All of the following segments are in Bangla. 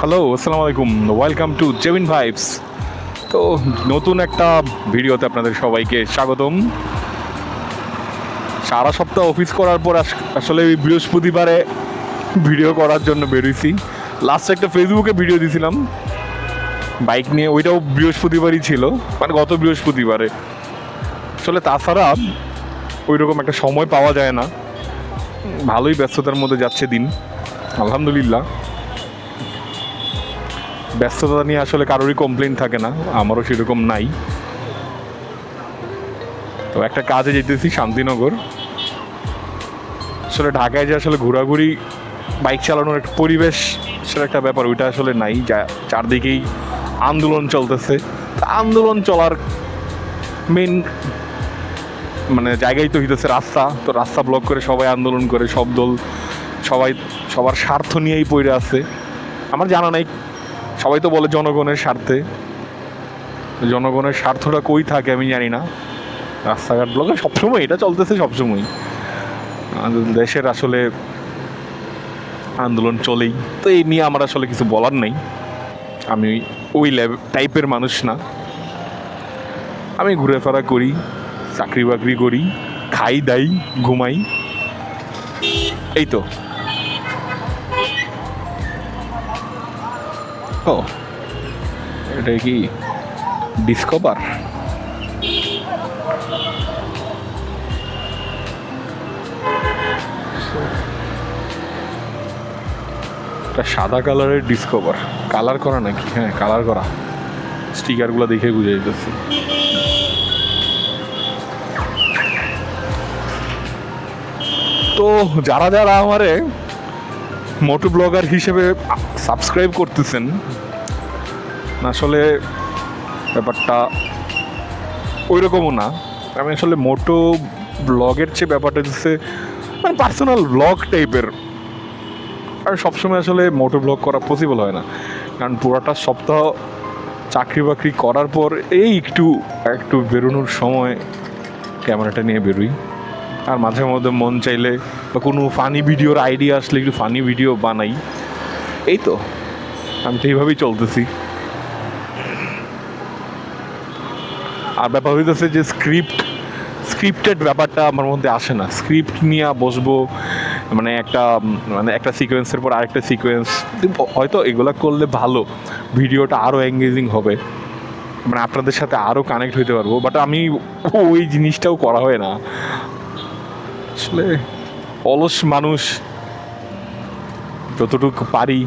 হ্যালো, আসসালামু আলাইকুম, ওয়েলকাম টু জেমিন ভাইবস। তো নতুন একটা ভিডিওতে আপনাদের সবাইকে স্বাগতম। সারা সপ্তাহ অফিস করার পর আসলে বৃহস্পতিবারে ভিডিও করার জন্য বেরোইছি। লাস্ট একটা ফেসবুকে ভিডিও দিয়েছিলাম বাইক নিয়ে, ওইটাও বৃহস্পতিবারই ছিল, মানে গত বৃহস্পতিবারে। আসলে তাছাড়া ওই রকম একটা সময় পাওয়া যায় না, ভালোই ব্যস্ততার মধ্যে যাচ্ছে দিন, আলহামদুলিল্লাহ। ব্যস্ততা নিয়ে আসলে কারোরই কমপ্লেন থাকে না, আমারও সেরকম নাই। তো একটা কাজে যেতেছি শান্তিনগর। আসলে ঢাকায় যে আসলে ঘোরাঘুরি, বাইক চালানোর একটা পরিবেশ, সেটা একটা ব্যাপার, ওইটা আসলে নাই। যা চারদিকেই আন্দোলন চলতেছে। আন্দোলন চলার মেন মানে জায়গায় তো হইতেছে রাস্তা। তো রাস্তা ব্লক করে সবাই আন্দোলন করে, সব দল সবাই সবার স্বার্থ নিয়েই পড়ে আছে। আমার জানা নাই, সবাই তো বলে জনগণের স্বার্থে। জনগণের স্বার্থটা কই থাকে আমি জানি না। রাস্তাঘাট ব্লকে সবসময় এটা চলতেছে, সবসময় দেশের আসলে আন্দোলন চলেই। তো এই নিয়ে আমার আসলে কিছু বলার নেই, আমি ওই টাইপের মানুষ না। আমি ঘুরেফেরা করি, চাকরি বাকরি করি, খাই দাই, ঘুমাই, এই তো। ও, এটা কি ডিসকভার? একটা সাদা কালারের ডিসকভার, কালার করা নাকি? হ্যাঁ, কালার করা। স্টিকারগুলো দেখে বুঝে যেতেছি। তো যারা যারা আমারে মোটো ব্লগার হিসেবে সাবস্ক্রাইব করতেছেন, আসলে ব্যাপারটা ওই রকমও না। আমি আসলে মোটো ব্লগের চেয়ে ব্যাপারটা হচ্ছে মানে পার্সোনাল ব্লগ টাইপের। আর সবসময় আসলে মোটো ব্লগ করা পসিবল হয় না, কারণ পুরোটা সপ্তাহ চাকরি বাকরি করার পর এই একটু একটু বেরোনোর সময় ক্যামেরাটা নিয়ে বেরোই। আর মাঝে মধ্যে মন চাইলে বা কোনো ফানি ভিডিওর আইডিয়া আসলে একটু ফানি ভিডিও বানাই, এই তো। আমি তো এইভাবেই চলতেছি। আর ব্যাপার হইতেছে যে স্ক্রিপ্টেড ব্যাপারটা আমার মধ্যে আসে না। স্ক্রিপ্ট নিয়ে বসবো, মানে একটা সিকোয়েন্সের পর আরেকটা সিকোয়েন্স, হয়তো এগুলা করলে ভালো, ভিডিওটা আরও এঙ্গেজিং হবে, মানে আপনাদের সাথে আরও কানেক্ট হইতে পারবো। বাট আমি ওই জিনিসটাও করা হয় না আসলে। অলস মানুষ, যতটুকু পারি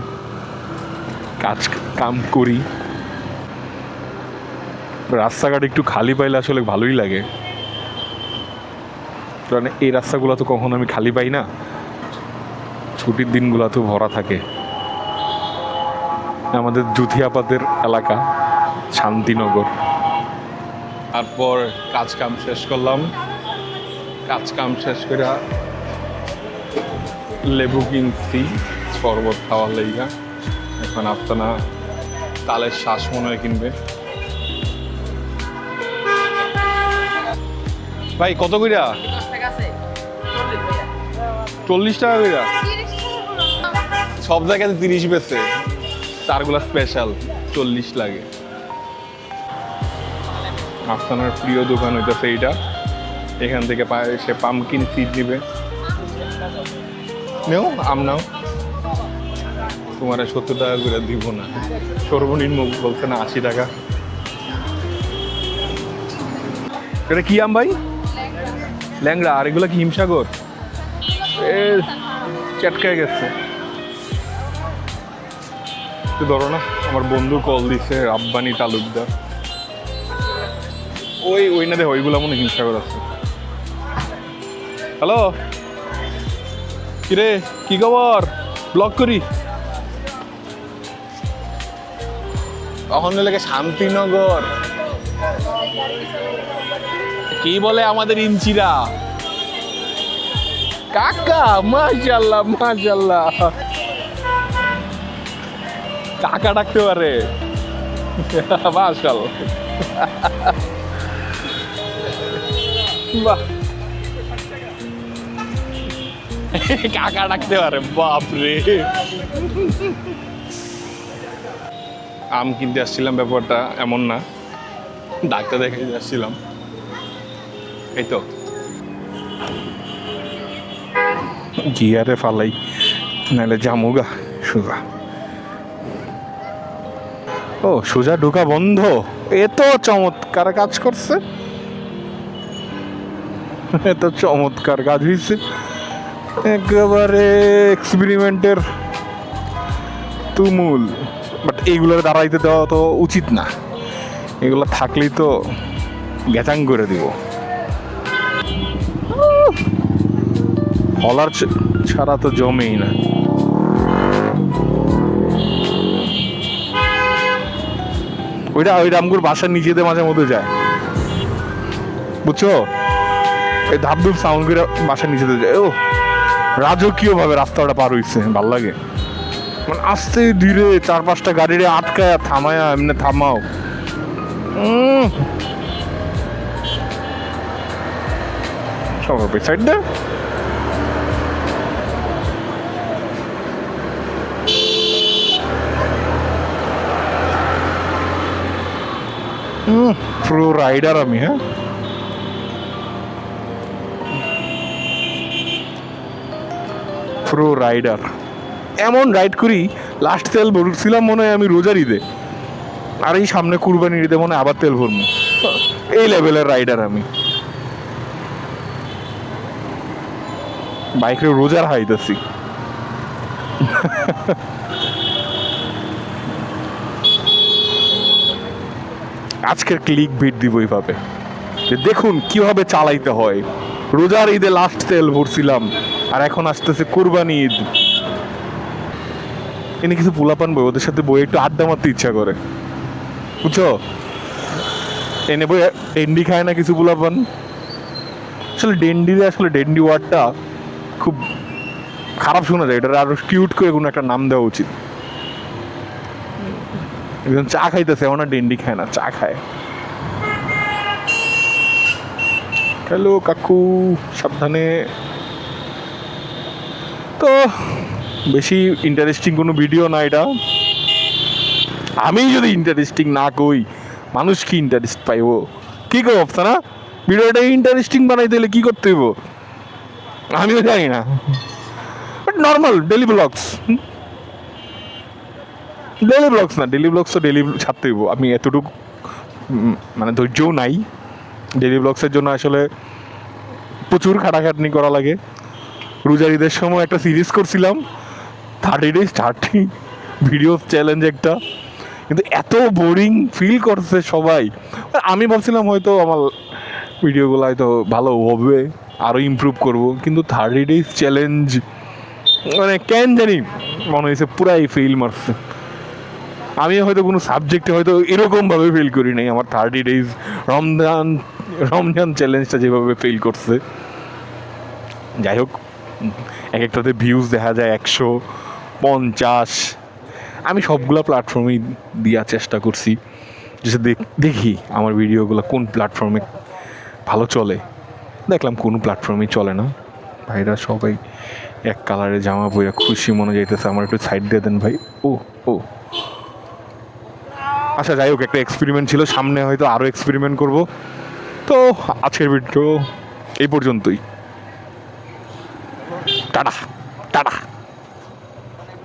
কাজ কাম করি। রাস্তাঘাট একটু খালি পাইলে আসলে ভালোই লাগে, কারণ এই রাস্তাগুলো তো কখনো আমি খালি পাই না, ছুটির দিনগুলো তো ভরা থাকে। আমাদের জুথিয়াপাতের এলাকা শান্তিনগর। তারপর কাজ কাম শেষ করলাম, কাজ কাম শেষ করে লেবু কিনছি শরবত খাওয়ার লাইগা। এখন আপনারা তালের শ্বাস মনে হয় কিনবে। ভাই কত কইরা? 40 টাকা কইরা। সব জায়গাতে 30 বেচে, তারগুলা স্পেশাল 40 লাগে। আপনার প্রিয় দোকান হইতেছে এইটা। এখান থেকে সে পামকিন সিড নিবে। নেও, আম নাও। তোমার 70 টাকা করে দিব না, সর্বনিম্ন বলছে না 80 টাকা। এটা কি আম ভাই? ল্যাংড়া। আর এগুলো কি হিমসাগর? চটকায় গেছে। একটু ধরো না, আমার বন্ধু কল দিছে, রাব্বানি তালুকদার। ওই না দেখো, ওইগুলো মনে হিমসাগর আছে। হ্যালো, কিরে কি খবর? ব্লগ করি কখন লেগে শান্তিনগর। কি বলে আমাদের ইঞ্চিরা? কাকা, মাশাআল্লাহ মাশাআল্লাহ, কাকা ডাকতে পারে, মাশাআল্লাহ। বাহ, কাকা ডাকতে পারে, বাপরে। আম কিনতে আসছিলাম, ব্যাপারটা এমন না, ডাক্তার দেখাইতে আসছিলাম। এই তো গিয়ারে ফালাই, নাহলে জামুগা সোজা। ও সোজা ঢোকা বন্ধ, এত চমৎকার কাজ করছে, এত চমৎকার কাজ হয়েছে, একেবারে এক্সপেরিমেন্টের তুমুল। বাট এইগুলোর দাঁড়াইতে দেওয়া তো উচিত না, এগুলো থাকলেই তো গ্যাচাং করে দিব। হলার ছাড়া তো জমেই না। ওইটা আমগুর বাসার নিচেতে মাঝে মধ্যে যায়, বুঝছো, এই ধাপ ধুপ সাউন্ড করে বাসার নিচেতে যায়। ও রাজকীয় ভাবে রাস্তাটা পার হইছে, ভাল লাগে। মানে আস্তে ধীরে 4-5টা গাড়িরে আটকায় থামায়া এমনি থামাও। সবার সাইড দে। প্রো রাইডার আমি, হ্যাঁ প্রো রাইডার। এমন রাইড করি, লাস্ট তেল ভরছিলাম মনে হয় আমি রোজার ঈদে, আর এই সামনে কুরবানির ঈদে মনে হয় আবার তেল ভরবো। এই লেভেলের রাইডার আমি, বাইকের রোজার হাইতেছি। আজকের ক্লিক বিট দিব এইভাবে, যে দেখুন কিভাবে চালাইতে হয়। রোজার ঈদে লাস্ট তেল ভরছিলাম, আর এখন আসতেছে কুরবানি ঈদ। এনে কিছু পোলাপান বই, ওদের সাথে বই একটু আড্ডা মারতে ইচ্ছা করে, বুঝছো। এনে বই ডেন্ডি খায় না কিছু পোলাপান। আসলে ডেন্ডি ওয়ার্ডটা খুব খারাপ শোনা যায়, এটা আরো কিউট করে কোনো একটা নাম দেওয়া উচিত। একজন চা খাইতেছে, ওনার ডেন্ডি খায় না, চা খায়। হ্যালো কাকু, সাবধানে। তো বেশি ইন্টারেস্টিং কোনো ভিডিও না এটা। আমি যদি ইন্টারেস্টিং না কই, মানুষ কি ইন্টারেস্ট পাইব? কি করব না, ভিডিওটা ইন্টারেস্টিং বানাইতে হলে কি করতে হইব আমিও জানি না। But normal daily blogs, daily blogs তো ডেলি ছাড়তে হইব। আমি এতটুকু মানে ধৈর্যও নাই। ডেলি ব্লগসের জন্য আসলে প্রচুর খাটাখাটনি করা লাগে। রোজার ঈদের সময় একটা সিরিজ করছিলাম, 30 days 30 ভিডিও চ্যালেঞ্জ একটা, কিন্তু এত বোরিং ফিল করছে সবাই। আমি ভাবছিলাম হয়তো আমার ভিডিওগুলো হয়তো ভালো হবে, আরও ইমপ্রুভ করব, কিন্তু 30 days চ্যালেঞ্জ মানে কেন জানি মনে হয়েছে পুরাই ফেল মারছে। আমি হয়তো কোনো সাবজেক্টে হয়তো এরকমভাবে ফেল করি নাই, আমার 30 days রমজান চ্যালেঞ্জটা যেভাবে ফেল করছে। যাই হোক, এক একটাতে ভিউজ দেখা যায় 150। আমি সবগুলো প্ল্যাটফর্মেই দেওয়ার চেষ্টা করছি, যে দেখি আমার ভিডিওগুলো কোন প্ল্যাটফর্মে ভালো চলে। দেখলাম কোনো প্ল্যাটফর্মেই চলে না। ভাইরা সবাই এক কালারে জামা পরে খুশি মনে যাইতেছে, আমার একটু সাইড দিয়ে দেন ভাই। ও ও আচ্ছা, যাই হোক, একটা এক্সপেরিমেন্ট ছিল, সামনে হয়তো আরও এক্সপেরিমেন্ট করব। তো আজকের ভিডিও এই পর্যন্তই, টাটা।